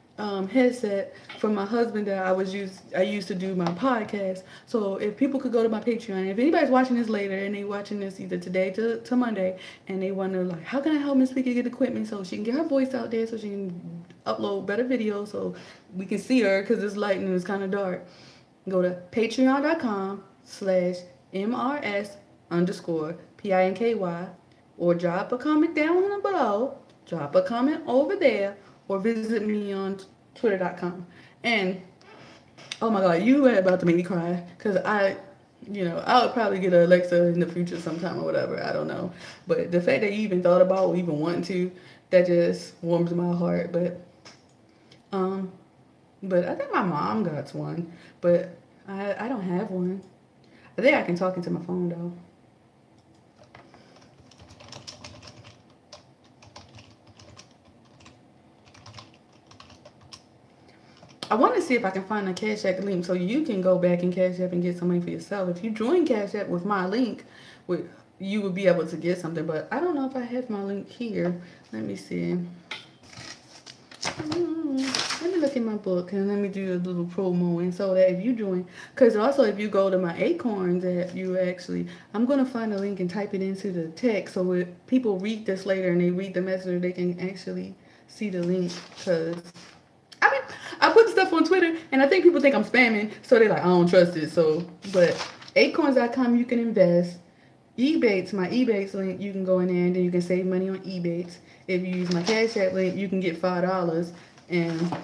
B: headset from my husband that I used to do my podcast. So if people could go to my Patreon, if anybody's watching this later and they watching this either today to Monday and they wonder like, how can I help Miss Vicky get equipment so she can get her voice out there so she can upload better videos so we can see her because it's light and it's kind of dark. Go to patreon.com/MRS underscore PINKY or drop a comment down below, drop a comment over there, or visit me on twitter.com. And oh my god, you were about to make me cry because I'll probably get an Alexa in the future sometime or whatever. I don't know. But the fact that you even thought about or even wanting to, that just warms my heart. Um, but I think my mom got one, but I don't have one. I think I can talk into my phone though. I want to see if I can find a Cash App link so you can go back and Cash App and get some money for yourself. If you join Cash App with my link, you would be able to get something. But I don't know if I have my link here. Let me see. Let me look in my book and let me do a little promo. And so that if you join, because also if you go to my Acorns app, I'm going to find a link and type it into the text. So if people read this later and they read the message, they can actually see the link. Because I mean, I put stuff stuff on Twitter, and I think people think I'm spamming, so they're like, I don't trust it. So, but acorns.com, you can invest. Ebates, my Ebates link, you can go in there and then you can save money on Ebates. If you use my Cash App link, you can get $5. And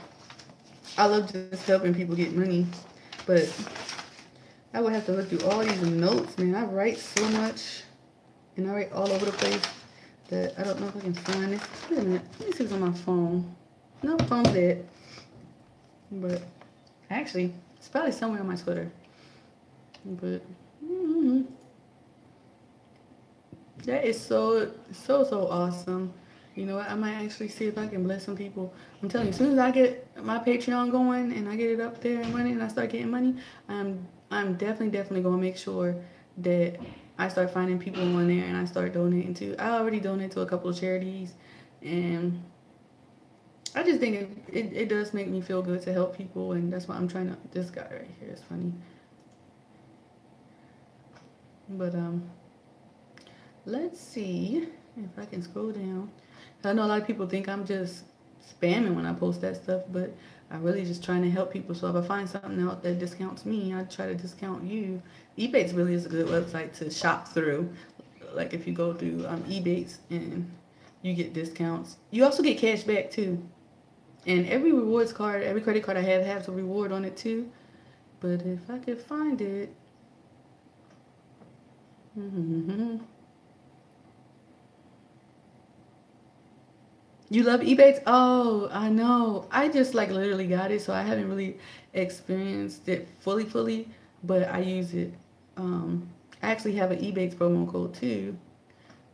B: I love just helping people get money. But I would have to look through all these notes, man. I write so much and I write all over the place that I don't know if I can find it. Wait a minute. Let me see what's on my phone. No, phone's dead. But actually, it's probably somewhere on my Twitter. But that is so awesome. You know what? I might actually see if I can bless some people. I'm telling you, as soon as I get my Patreon going and I get it up there and running and I start getting money, I'm definitely gonna make sure that I start finding people on there and I start donating to. I already donated to a couple of charities, and I just think it does make me feel good to help people, and that's why I'm trying to. This guy right here is funny, but let's see if I can scroll down. I know a lot of people think I'm just spamming when I post that stuff, but I'm really just trying to help people. So if I find something out that discounts me, I try to discount you. Ebates really is a good website to shop through. Like if you go through Ebates and you get discounts. You also get cash back too. And every rewards card, every credit card I have has a reward on it too. But if I could find it. You love Ebates? Oh, I know. I just like literally got it, so I haven't really experienced it fully, but I use it. I actually have an Ebates promo code too,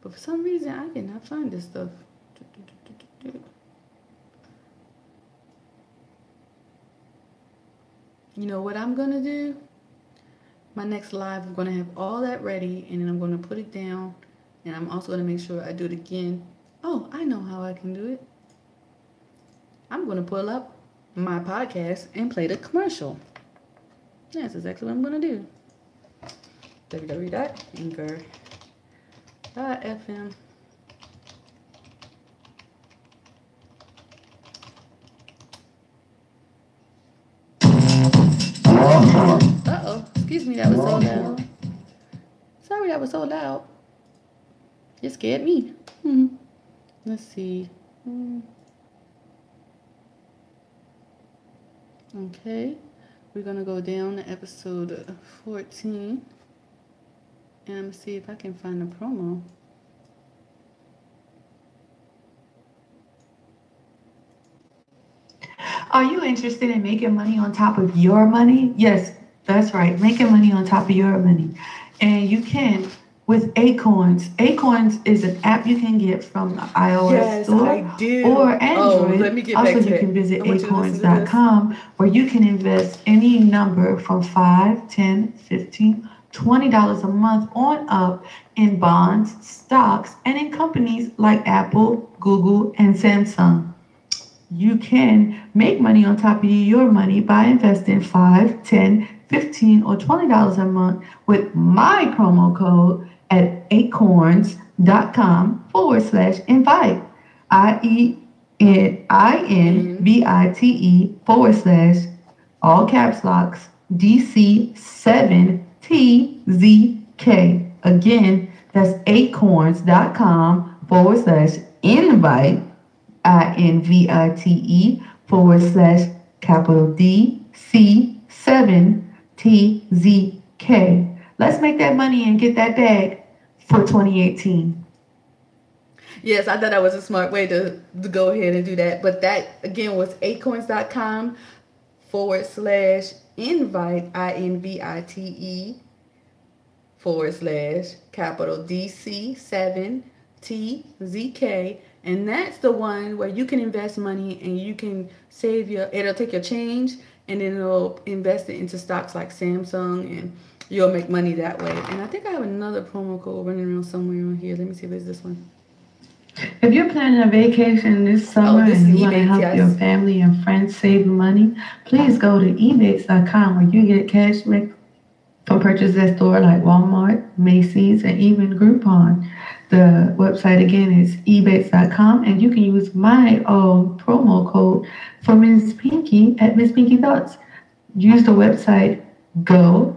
B: but for some reason I cannot find this stuff. You know what I'm gonna do? My next live, I'm gonna have all that ready, and then I'm gonna put it down, and I'm also gonna make sure I do it again. Oh, I know how I can do it. I'm going to pull up my podcast and play the commercial. That's exactly what I'm going to do. www.anchor.fm. Uh-oh. Excuse me, that was so loud. Sorry that was so loud. It scared me. Let's see. Okay. We're going to go down to episode 14. And I'm going to see if I can find the promo.
C: Are you interested in making money on top of your money? Yes, that's right. Making money on top of your money. And you can with Acorns. Acorns is an app you can get from the iOS store or Android.
B: Let me get
C: also,
B: back to
C: you can visit acorns.com where you can invest any number from $5, $10, $15, $20 a month on up in bonds, stocks, and in companies like Apple, Google, and Samsung. You can make money on top of your money by investing $5, $10, $15, or $20 a month with my promo code at acorns.com/invite. INVITE all caps locks DC7TZK. Again, that's acorns.com/invite. INVITE DC7TZK. Let's make that money and get that bag for 2018.
B: Yes, I thought that was a smart way to go ahead and do that. But that, again, was acorns.com/invite, INVITE /DC7TZK. And that's the one where you can invest money and you can save it'll take your change and then it'll invest it into stocks like Samsung and you'll make money that way. And I think I have another promo code running around somewhere on here. Let me see if it's this one.
C: If you're planning a vacation this summer and you want to help your family and friends save money, please go to ebates.com where you get cash back from purchases at stores like Walmart, Macy's, and even Groupon. The website again is ebates.com, and you can use my promo code for Ms. Pinky at Miss Pinky Thoughts. Use the website go.ebat.es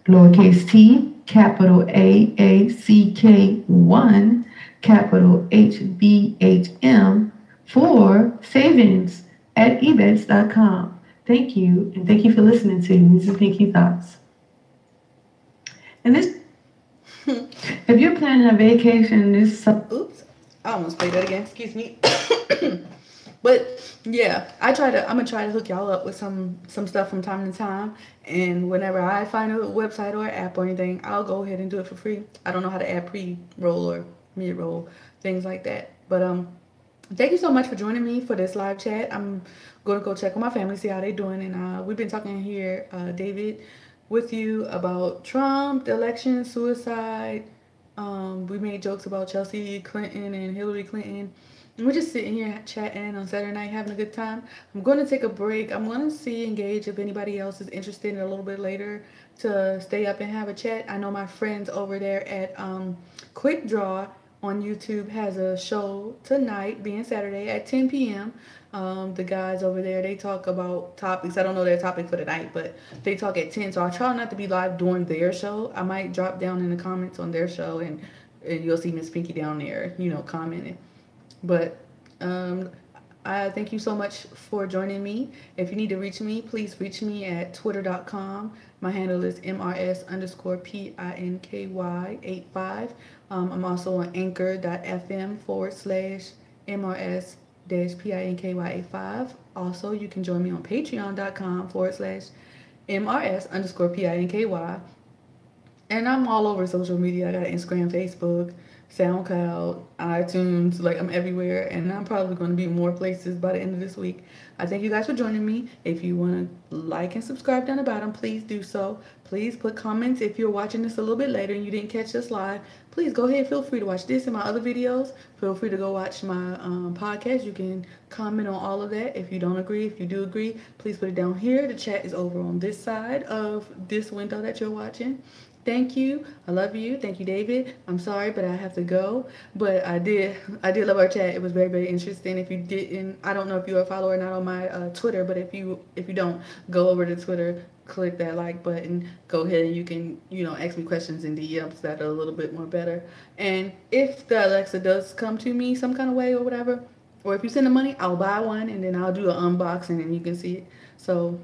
C: /lowercase t, capital AACK1, capital HBHM for savings at ebates.com. Thank you, and thank you for listening to Mrs. Pinky Thoughts. And this, if you're planning a vacation this summer,
B: Oops, I almost played that again. Excuse me. But yeah, I'm gonna try to hook y'all up with some stuff from time to time. And whenever I find a website or app or anything, I'll go ahead and do it for free. I don't know how to add pre-roll or mid-roll, things like that. But thank you so much for joining me for this live chat. I'm gonna go check on my family, see how they doing, and we've been talking here, David, with you about Trump, the election, suicide. We made jokes about Chelsea Clinton and Hillary Clinton. And we're just sitting here chatting on Saturday night, having a good time. I'm going to take a break. I'm going to engage if anybody else is interested in a little bit later to stay up and have a chat. I know my friends over there at Quick Draw on YouTube has a show tonight, being Saturday at 10 p.m. The guys over there, they talk about topics. I don't know their topic for tonight, but they talk at 10. So I try not to be live during their show. I might drop down in the comments on their show, and you'll see Miss Pinky down there, commenting. But I thank you so much for joining me. If you need to reach me, please reach me at twitter.com. My handle is MRS_PINKY85. I'm also on anchor.fm /MRS-PINKY85. Also, you can join me on patreon.com /MRS_PINKY. And I'm all over social media. I got Instagram, Facebook, SoundCloud, iTunes, like I'm everywhere, and I'm probably going to be in more places by the end of this week. I thank you guys for joining me. If you want to like and subscribe down the bottom, please do so. Please put comments if you're watching this a little bit later and you didn't catch this live. Please go ahead, feel free to watch this and my other videos. Feel free to go watch my podcast. You can comment on all of that. If you don't agree, if you do agree, please put it down here. The chat is over on this side of this window that you're watching. Thank you. I love you. Thank you, David. I'm sorry, but I have to go. But I did love our chat. It was very, very interesting. If you didn't, I don't know if you're a follower or not on my Twitter, but if you don't, go over to Twitter, click that like button, go ahead and you can, ask me questions in DMs that are a little bit more better. And if the Alexa does come to me some kind of way or whatever, or if you send the money, I'll buy one and then I'll do an unboxing and you can see it. So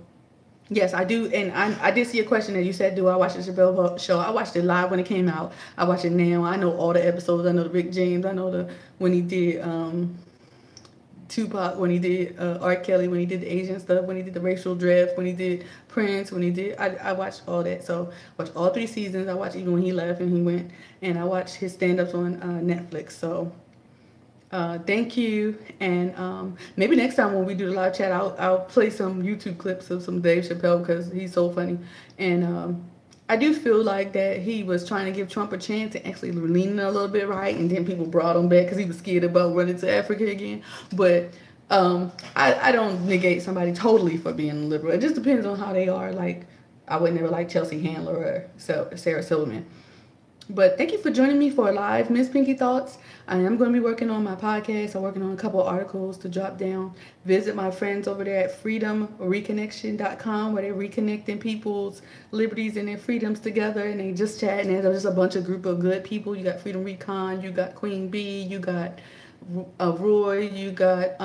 B: yes, I do, and I did see a question that you said, do I watch the Chappelle Show? I watched it live when it came out. I watch it now. I know all the episodes. I know the Rick James. I know when he did Tupac, when he did R. Kelly, when he did the Asian stuff, when he did the racial draft, when he did Prince, when he did, I watched all that. So I watched all 3 seasons. I watched even when he left and he went, and I watched his stand-ups on Netflix. So thank you, and maybe next time when we do the live chat, I'll play some YouTube clips of some Dave Chappelle because he's so funny, and I do feel like that he was trying to give Trump a chance and actually leaning a little bit right, and then people brought him back because he was scared about running to Africa again. But I don't negate somebody totally for being liberal. It just depends on how they are. Like I would never like Chelsea Handler or Sarah Silverman. But thank you for joining me for a live Miss Pinky Thoughts. I am going to be working on my podcast. I'm working on a couple of articles to drop down. Visit my friends over there at freedomreconnection.com where they're reconnecting people's liberties and their freedoms together, and they just chatting. There's just a bunch of group of good people. You got Freedom Recon, you got Queen Bee, you got Roy, you got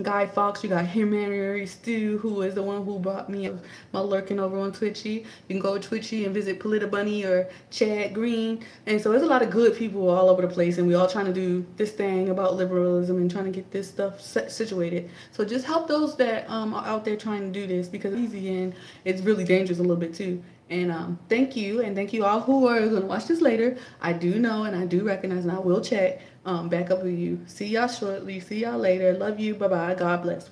B: Guy Fawkes, you got Humanitarian Stew, who is the one who brought me my lurking over on Twitchy. You can go to Twitchy and visit Polita Bunny or Chad Green. And so there's a lot of good people all over the place, and we all trying to do this thing about liberalism and trying to get this stuff situated. So just help those that are out there trying to do this, because it's easy and it's really dangerous a little bit too. And thank you, and thank you all who are going to watch this later. I do know and I do recognize, and I will chat back up with you. See y'all shortly. See y'all later. Love you. Bye-bye. God bless.